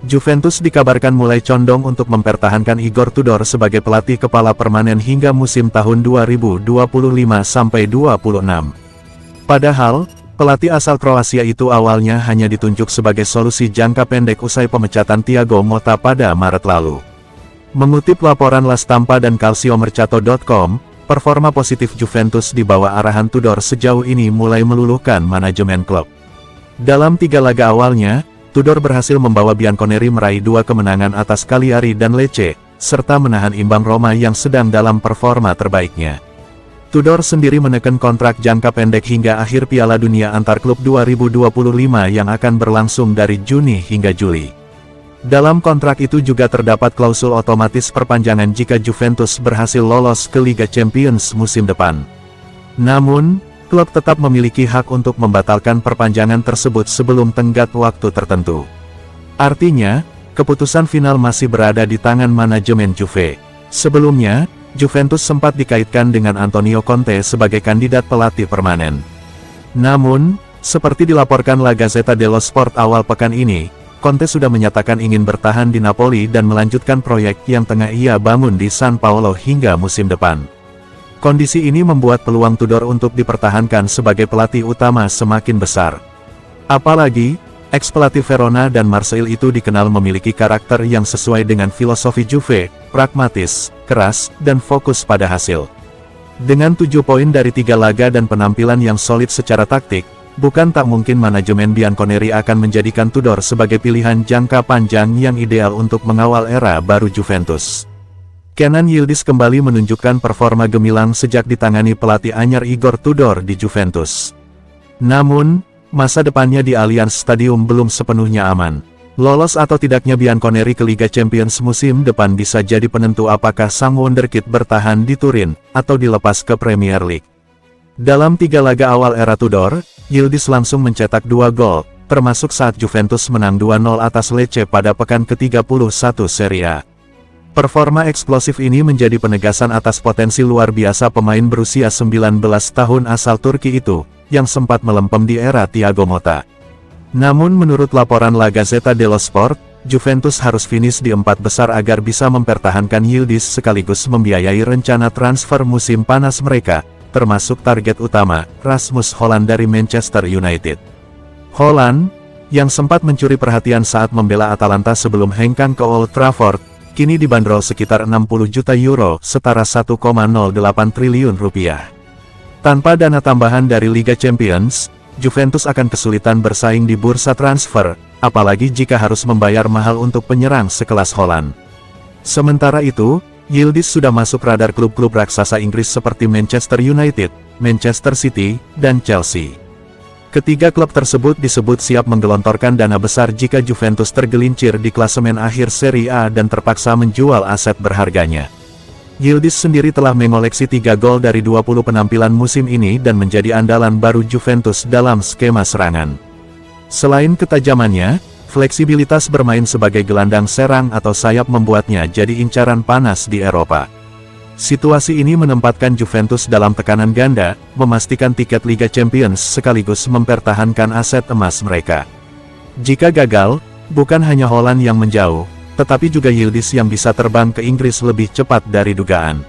Juventus dikabarkan mulai condong untuk mempertahankan Igor Tudor sebagai pelatih kepala permanen hingga musim tahun 2025-26. Padahal, pelatih asal Kroasia itu awalnya hanya ditunjuk sebagai solusi jangka pendek usai pemecatan Thiago Motta pada Maret lalu. Mengutip laporan La Stampa dan Calciomercato.com, performa positif Juventus di bawah arahan Tudor sejauh ini mulai meluluhkan manajemen klub. Dalam 3 laga awalnya, Tudor berhasil membawa Bianconeri meraih 2 kemenangan atas Cagliari dan Lecce, serta menahan imbang Roma yang sedang dalam performa terbaiknya. Tudor sendiri menekan kontrak jangka pendek hingga akhir Piala Dunia antar klub 2025 yang akan berlangsung dari Juni hingga Juli. Dalam kontrak itu juga terdapat klausul otomatis perpanjangan jika Juventus berhasil lolos ke Liga Champions musim depan. Namun, klub tetap memiliki hak untuk membatalkan perpanjangan tersebut sebelum tenggat waktu tertentu. Artinya, keputusan final masih berada di tangan manajemen Juve. Sebelumnya, Juventus sempat dikaitkan dengan Antonio Conte sebagai kandidat pelatih permanen. Namun, seperti dilaporkan La Gazzetta dello Sport awal pekan ini, Conte sudah menyatakan ingin bertahan di Napoli dan melanjutkan proyek yang tengah ia bangun di San Paolo hingga musim depan. Kondisi ini membuat peluang Tudor untuk dipertahankan sebagai pelatih utama semakin besar. Apalagi, ex-pelatih Verona dan Marseille itu dikenal memiliki karakter yang sesuai dengan filosofi Juve, pragmatis, keras, dan fokus pada hasil. Dengan 7 poin dari 3 laga dan penampilan yang solid secara taktik, bukan tak mungkin manajemen Bianconeri akan menjadikan Tudor sebagai pilihan jangka panjang yang ideal untuk mengawal era baru Juventus. Kenan Yildiz kembali menunjukkan performa gemilang sejak ditangani pelatih anyar Igor Tudor di Juventus. Namun, masa depannya di Allianz Stadium belum sepenuhnya aman. Lolos atau tidaknya Bianconeri ke Liga Champions musim depan bisa jadi penentu apakah sang wonderkid bertahan di Turin, atau dilepas ke Premier League. Dalam 3 laga awal era Tudor, Yildiz langsung mencetak 2 gol, termasuk saat Juventus menang 2-0 atas Lecce pada pekan ke-31 Serie A. Performa eksplosif ini menjadi penegasan atas potensi luar biasa pemain berusia 19 tahun asal Turki itu, yang sempat melempem di era Thiago Motta. Namun menurut laporan La Gazzetta dello Sport, Juventus harus finish di 4 besar agar bisa mempertahankan Yildiz sekaligus membiayai rencana transfer musim panas mereka, termasuk target utama, Rasmus Hojlund dari Manchester United. Hojlund, yang sempat mencuri perhatian saat membela Atalanta sebelum hengkang ke Old Trafford, kini dibanderol sekitar 60 juta euro, setara 1,08 triliun rupiah. Tanpa dana tambahan dari Liga Champions, Juventus akan kesulitan bersaing di bursa transfer, apalagi jika harus membayar mahal untuk penyerang sekelas Hojlund. Sementara itu, Yildiz sudah masuk radar klub-klub raksasa Inggris seperti Manchester United, Manchester City, dan Chelsea. Ketiga klub tersebut disebut siap menggelontorkan dana besar jika Juventus tergelincir di klasemen akhir Serie A dan terpaksa menjual aset berharganya. Yildiz sendiri telah mengoleksi 3 gol dari 20 penampilan musim ini dan menjadi andalan baru Juventus dalam skema serangan. Selain ketajamannya, fleksibilitas bermain sebagai gelandang serang atau sayap membuatnya jadi incaran panas di Eropa. Situasi ini menempatkan Juventus dalam tekanan ganda, memastikan tiket Liga Champions sekaligus mempertahankan aset emas mereka. Jika gagal, bukan hanya Hojlund yang menjauh, tetapi juga Yildiz yang bisa terbang ke Inggris lebih cepat dari dugaan.